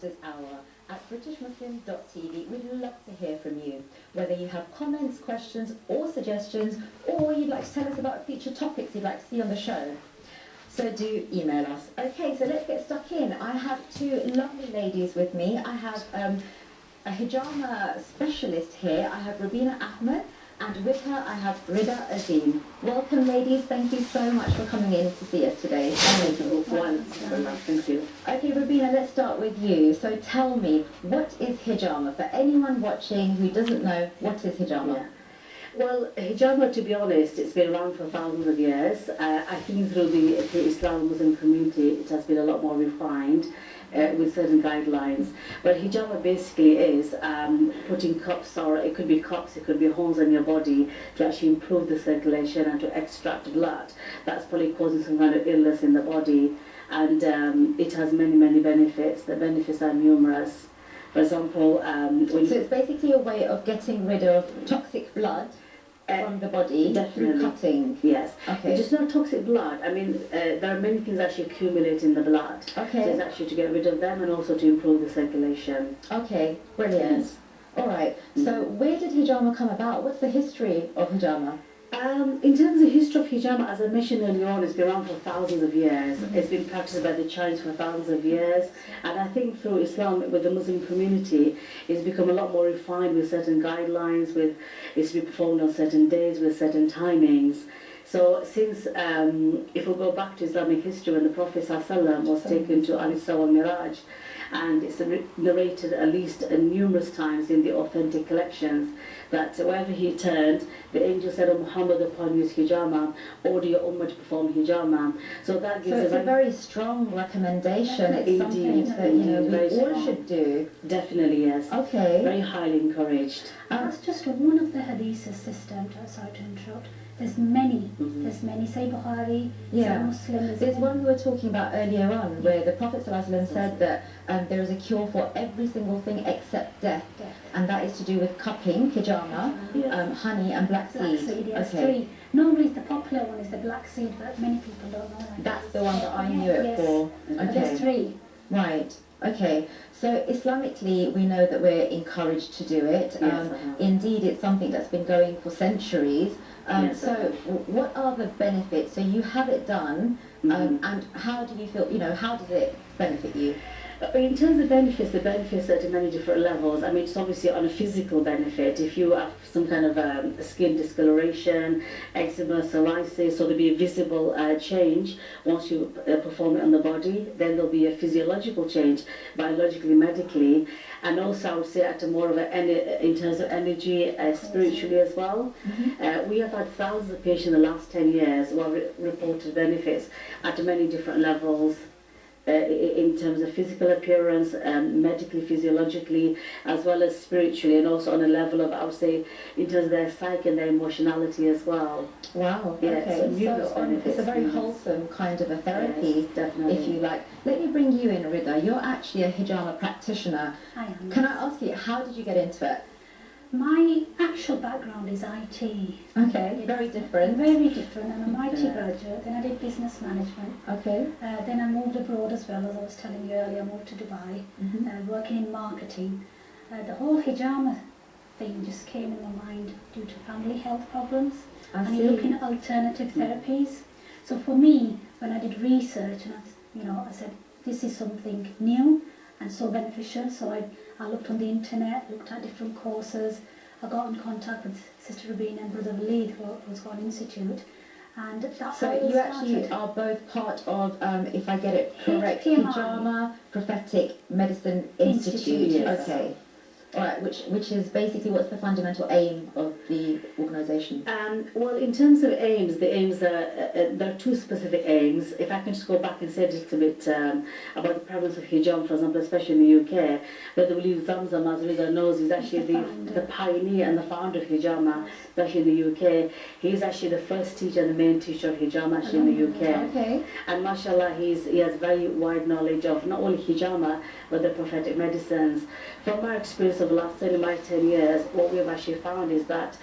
Masters Hour at BritishMuslim.tv. We'd love to hear from you, whether you have comments, questions or suggestions, or you'd like to tell us about future topics you'd like to see on the show. So do email us. Okay, so let's get stuck in. I have two lovely ladies with me. I have a hijama specialist here. I have Robina Ahmad, and with her I have Rida Azeem. Welcome, ladies. Thank you so much for coming in to see us today. Thank you. Okay, Robina, let's start with you. So tell me, what is hijama? For anyone watching who doesn't know, what is hijama? Yeah. Well, hijama, to be honest, it's been around for thousands of years. I think through Islam and Muslim community, it has been a lot more refined with certain guidelines. But hijama basically is putting cups, or it could be cups, it could be holes on your body to actually improve the circulation and to extract blood. That's probably causing some kind of illness in the body. And it has many, many benefits. The benefits are numerous. For example, so it's basically a way of getting rid of toxic blood from the body through cutting. Yes. Okay. It's just not toxic blood. I mean, there are many things actually accumulate in the blood. Okay. So it's actually to get rid of them and also to improve the circulation. Okay, brilliant. Yes. All right. So where did hijama come about? What's the history of hijama? In terms of the history of hijama, as I mentioned earlier on, it's been around for thousands of years. It's been practiced by the Chinese for thousands of years. And I think through Islam, with the Muslim community, it's become a lot more refined with certain guidelines, it's been performed on certain days with certain timings. So since, if we go back to Islamic history, when the Prophet ﷺ was taken to Al-Isra wal Miraj, and it's narrated at least numerous times in the authentic collections that wherever he turned, the angel said, "O Muhammad, upon you is hijama, order your ummah to perform hijama." So that gives it's a very strong recommendation. It's something that we all should do. Definitely, yes. Okay. Very highly encouraged. That's just one of the hadiths, sister. Sorry to interrupt. There's many. Say Bukhari, say Muslim. There's one we were talking about earlier on where the Prophet ﷺ said that there is a cure for every single thing except death. And that is to do with cupping, hijama, honey and black seed. Yes, three. Normally the popular one is the black seed, but many people don't know that. That's the one that I knew it for. Okay. There's three. Right. Okay. So Islamically, we know that we're encouraged to do it. Indeed, it's something that's been going for centuries. So what are the benefits? So you have it done, and how do you feel, how does it benefit you? In terms of benefits, the benefits are at many different levels. I mean, it's obviously on a physical benefit. If you have some kind of skin discoloration, eczema, psoriasis, so there'll be a visible change once you perform it on the body. Then there'll be a physiological change, biologically, medically, and also I would say at a more of in terms of energy, spiritually as well. We have had thousands of patients in the last 10 years who have reported benefits at many different levels. In terms of physical appearance, medically, physiologically, as well as spiritually, and also on a level of, I would say, in terms of their psyche and their emotionality as well. Wow, yeah, okay. So it's a very wholesome kind of a therapy, if you like. Let me bring you in, Rida. You're actually a hijama practitioner. I am. Can I ask you, how did you get into it? My actual background is IT. Okay, very different. Very different. I'm an IT graduate, then I did business management. Okay. Then I moved abroad as well, as I was telling you earlier. I moved to Dubai, working in marketing. The whole hijama thing just came in my mind due to family health problems. And you're looking at alternative therapies. So for me, when I did research, and I said, this is something new and so beneficial. So I looked on the internet, looked at different courses. I got in contact with Sister Robina and Brother Walid, who was got Institute, and that's so you actually are both part of, if I get it correct, Hijama Prophetic Medicine Institute. Yes. Okay. All right, which is basically, what's the fundamental aim of the organisation? Well, in terms of aims, the aims are, there are two specific aims. If I can just go back and say just a bit about the prevalence of hijama, for example, especially in the UK, where the Walid Zamzam, as Rida knows, is actually the pioneer and the founder of hijama, especially in the UK. He is actually the first teacher and the main teacher of hijama actually in the UK. Okay. And mashallah, he has very wide knowledge of not only hijama, but the prophetic medicines. From my experience of the last 10 years, what we have actually found is that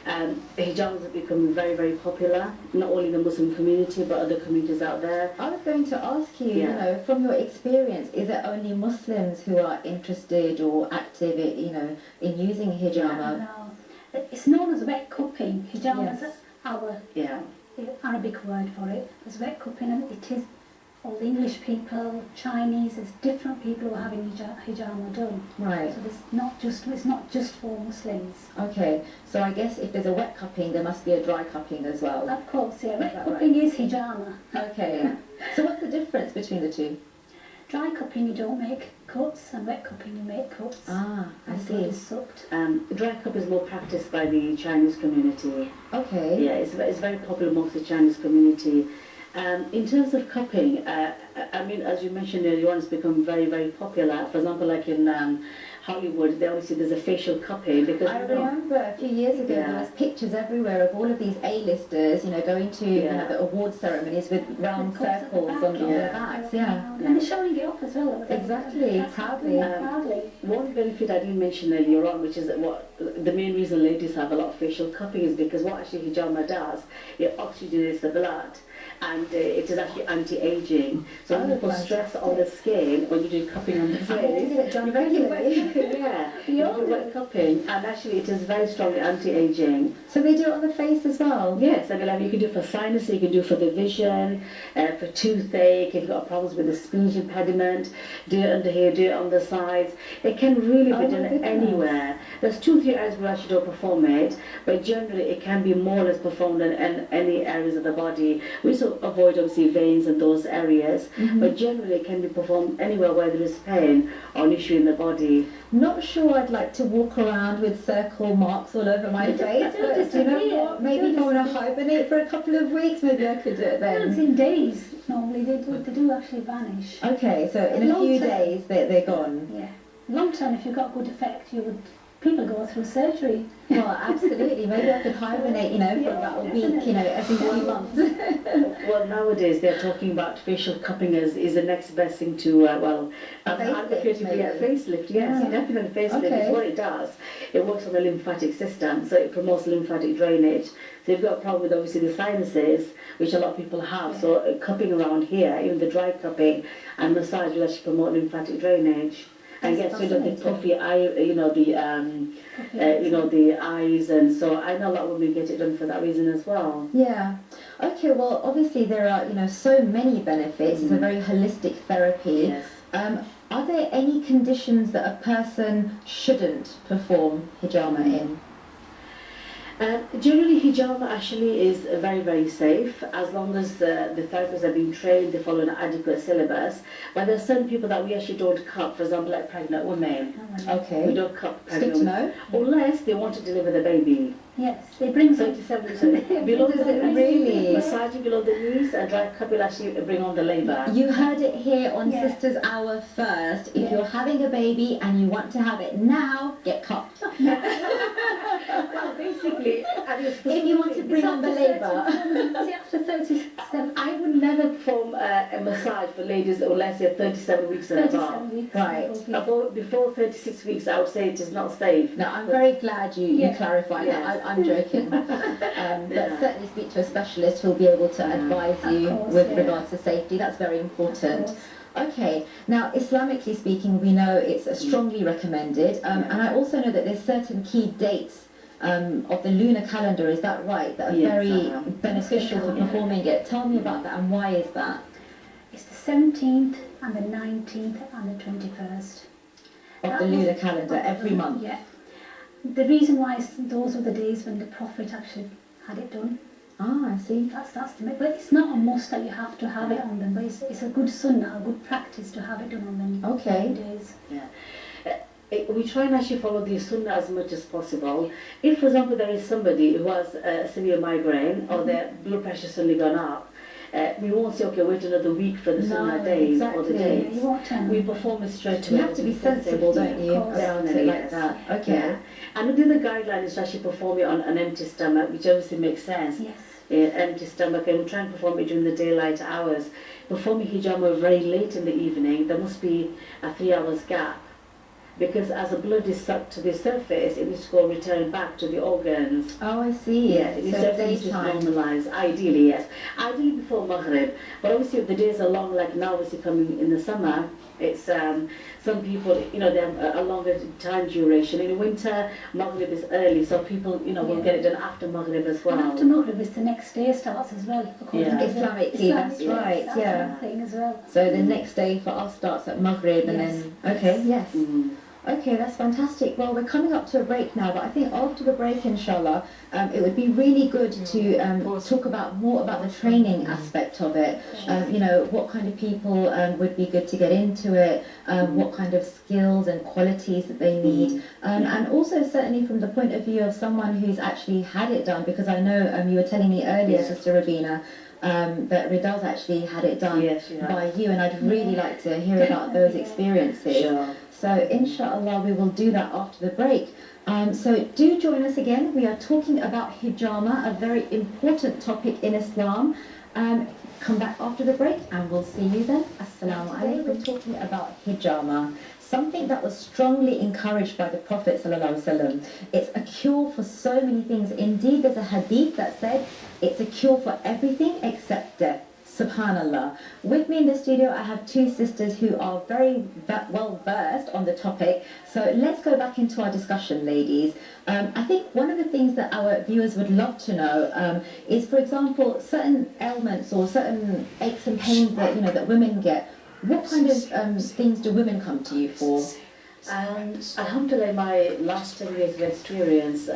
Hijamas have become very, very popular, not only in the Muslim community but other communities out there. I was going to ask you, Yeah. you know, from your experience, is it only Muslims who are interested or active, you know, in using hijama? No, it's known as wet cupping. Hijama Yes. is our Yeah. Arabic word for it. It's wet cupping, and it is all the English people, Chinese. There's different people who are having hijama done. Right. So it's not just for Muslims. Okay. So I guess if there's a wet cupping, there must be a dry cupping as well. Of course, yeah. Is Wet that cupping is hijama. Okay. So what's the difference between the two? Dry cupping you don't make cuts, and wet cupping you make cuts. Ah, I And blood see. is sucked. Dry cup is more practiced by the Chinese community. Okay. Yeah, it's very popular amongst the Chinese community. In terms of cupping, I mean, as you mentioned earlier on, it's become very, very popular. For example, like in Hollywood, they always say there's a facial cupping because I remember a few years ago Yeah. there was pictures everywhere of all of these A-listers, you know, going to you know, Yeah. the award ceremonies with round With cups at the circles back, on their yeah. backs. Yeah. And they're showing it off as well. Exactly, That's proudly. proudly. one benefit I didn't mention earlier on, which is that what the main reason ladies have a lot of facial cupping is because what actually hijama does, it oxygenates the blood. And it is actually anti-aging. So when Oh, you put stress on the skin, when you do cupping on the I face, did it done you can do wet regularly. cupping, yeah. You Yeah. can do wet cupping, and actually it is very strongly anti-aging. So they do it on the face as well? Yes, I mean, like you can do it for sinus, you can do it for the vision, for toothache, if you've got problems with the speech impediment, do it under here, do it on the sides. It can really Oh be my done goodness. anywhere. There's 2-3 areas where actually don't perform it, but generally it can be more or less performed in any areas of the body. We also avoid obviously veins in those areas, but generally it can be performed anywhere where there is pain or an issue in the body. Not sure I'd like to walk around with circle marks all over my face, It'll but you know disappear. what? Maybe if I want to hibernate for a couple of weeks, maybe I could do it It's then. in days. Normally they do actually vanish. Okay, so in a Long few term. days they're gone. Yeah. Long term, if you've got good effect, people go through surgery. Well, absolutely. Maybe I could hibernate, you know, for Yeah, about a week, you know, every 1 month. Well, nowadays they're talking about facial cupping as is the next best thing to, I'm Facelift, advocating for maybe. facelift, yes, Yeah. definitely facelift. Okay. Is what it does. It works on the lymphatic system, so it promotes lymphatic drainage. So you've got a problem with obviously the sinuses, which a lot of people have, so cupping around here, even the dry cupping and massage will actually promote lymphatic drainage. And That's gets rid of the fascinating. puffy eye, the eyes, and so I know a lot of women get it done for that reason as well. Yeah. Okay, well, obviously there are, you know, so many benefits. It's a very holistic therapy. Yes. Are there any conditions that a person shouldn't perform hijama in? Generally, hijama actually is very, very safe as long as the therapists have been trained, they follow an adequate syllabus. But there are certain people that we actually don't cup, for example, like pregnant women. We Okay. don't cup It's good pregnant to women know. unless they want to deliver the baby. Yes, they bring some. 37 below Does the it knees, really? massaging below the knees, and dry cup will actually bring on the labour. You heard it here on Yeah. Sisters Hour first. If Yeah. you're having a baby and you want to have it now, get cupped. Well, basically, I mean, If you want to bring on the labour. Is it after 37? I would never perform a massage for ladies unless they're 37 weeks and above. 37 weeks. Right. Before 36 weeks, I would say it is not safe. No, I'm very glad you Yeah. clarified Yes. that. I'm joking. But certainly speak to a specialist who'll be able to advise you Of course, with yeah. regards to safety. That's very important. Of course. Okay, now Islamically speaking, we know it's strongly recommended, and I also know that there's certain key dates of the lunar calendar, is that right, that are Yes, very uh-huh. beneficial for Yeah. performing it. Tell me about that and why is that? It's the 17th and the 19th and the 21st. Of the lunar calendar, every month. Yeah. The reason why is those were the days when the Prophet actually had it done. Ah, I see. That's the but it's not a must that you have to have it on them, but it's a good sunnah, a good practice to have it done on them Okay. days. We try and actually follow the sunnah as much as possible. If, for example, there is somebody who has a severe migraine or their blood pressure suddenly gone up, we won't say, okay, wait another week for the sunnah No, days or exactly. the Yeah, days. you won't turn We them. perform it straight You away. have to be with sensible, safety. don't you, Of course. around it like Yes. that. Okay. Yeah. And another guideline is to actually perform it on an empty stomach, which obviously makes sense. Yes. Empty stomach, and try and perform it during the daylight hours. Performing hijama very late in the evening, there must be a 3 hours gap. because as the blood is sucked to the surface, it needs to go return back to the organs. Oh, I see. Yeah, it needs So to just daytime. normalize. Ideally, yes. Ideally before Maghrib. But obviously, if the days are long, like now, obviously coming in the summer, it's some people, you know, they have a longer time duration. In the winter, Maghrib is early, so people, you know, will get it done after Maghrib as well. And after Maghrib is the next day starts as well. Yeah. Islamically, that's right, That's yeah. one thing as well. So the next day for us starts at Maghrib and Yes. then, okay, yes. Mhm. Okay, that's fantastic. Well, we're coming up to a break now, but I think after the break, inshallah, it would be really good to talk about more about the training aspect of it. You know, what kind of people would be good to get into it, what kind of skills and qualities that they need, and also certainly from the point of view of someone who's actually had it done, because I know you were telling me earlier, Sister Robina, that Rida's actually had it done by you, and I'd really like to hear about those experiences. Sure. So inshallah we will do that after the break. So do join us again. We are talking about hijama, a very important topic in Islam. Come back after the break and we'll see you then. Assalamu alaikum. We're talking about hijama, something that was strongly encouraged by the Prophet ﷺ. It's a cure for so many things. Indeed, there's a hadith that said it's a cure for everything except death. Subhanallah. With me in the studio, I have two sisters who are very well versed on the topic. So let's go back into our discussion, ladies. I think one of the things that our viewers would love to know is, for example, certain ailments or certain aches and pains that that women get. What kind of things do women come to you for? Alhamdulillah, my last 10 years of experience,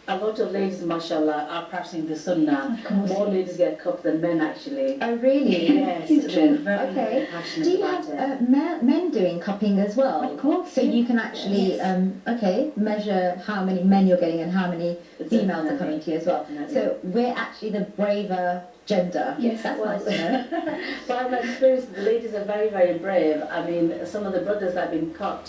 a lot of ladies, mashallah, are practicing the sunnah. More ladies get cupped than men, actually. Oh, really? Yes, It's true. very, Okay. very passionate Do you about have it. men doing cupping as well? Of course, So yeah. you can actually, measure how many men you're getting and how many females are coming to you as well. Definitely. So we're actually the braver gender. Yes, That's well, nice to know. But my experience, the ladies are very, very brave. I mean, some of the brothers that have been cut,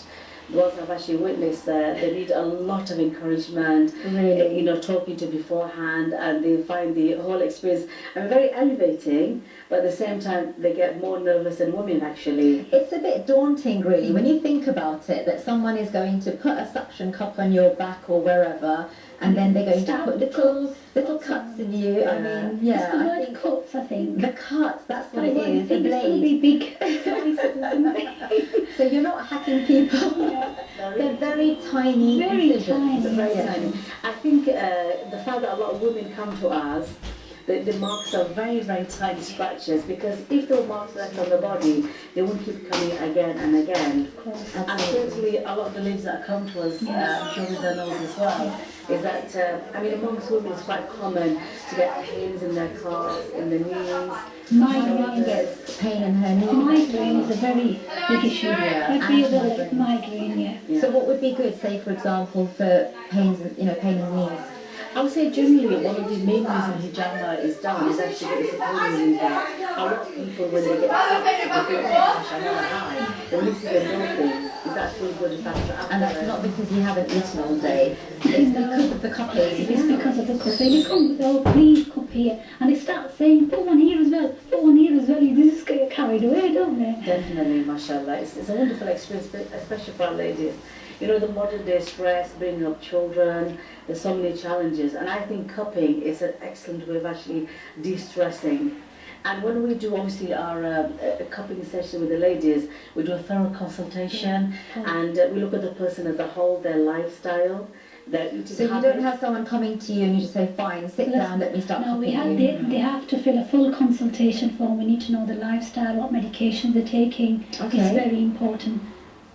the ones I've actually witnessed, they need a lot of encouragement, Really? talking to beforehand, and they find the whole experience very elevating, but at the same time, they get more nervous than women, actually. It's a bit daunting, really, when you think about it, that someone is going to put a suction cup on your back or wherever, and then they're going to put little cuts in you. I mean, It's the I word think cuts, I think. the cuts, that's what I it is, the think it's going to blade. be big. So you're not hacking people. They're very tiny Very incisions. tiny. Very Yeah. tiny. I think the fact that a lot of women come to us, the marks are very, very tiny scratches, because if there were marks left on the body, they won't keep coming again and again. Of course. And certainly a lot of the ladies that come to us, I'm sure Rida knows as well, is that, amongst women it's quite common to get pains in their calves, in the knees. Migraine. Gets pain in her knees. Migraine is a very big issue. Every and other migraine, yeah. So what would be good, say for example, for pains, pain in the knees? I would say generally one of the main reasons hijama is done is actually it's a pain reliever. A lot of people when they get sick, they feel high. The release of endorphins is actually good factor. And that's not because you haven't eaten all day. It's because of the cupping. It's because of the cup. They come with, oh, please cup here. And they start saying, put one here as well, put one here as well. You just get carried away, don't they? Definitely, mashallah. It's a wonderful experience, especially for our ladies. The modern day stress, bringing up children, there's so many challenges. And I think cupping is an excellent way of actually de-stressing. And when we do obviously our cupping session with the ladies, we do a thorough consultation and we look at the person as a whole, their lifestyle, their eating So you habits. don't have someone coming to you and you just say, fine, sit down, let me start No, cupping they you. have to fill a full consultation form. We need to know the lifestyle, what medication they're taking. Okay. It's very important.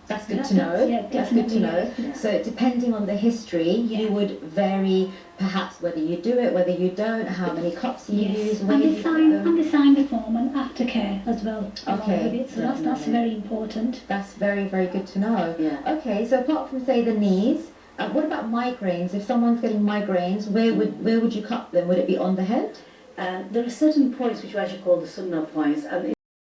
That's good to know. Yeah, That's good to know. definitely. So depending on the history, Yeah. you would vary perhaps whether you do it, whether you don't, how many cups you use, where And you they put sign, them. and they sign the form and aftercare as well. along Okay, with it. So that's definitely. very important. That's very, very good to know. Yeah. Okay, so apart from say the knees, what about migraines? If someone's getting migraines, where would you cup them? Would it be on the head? There are certain points which we actually call the sunnah points, and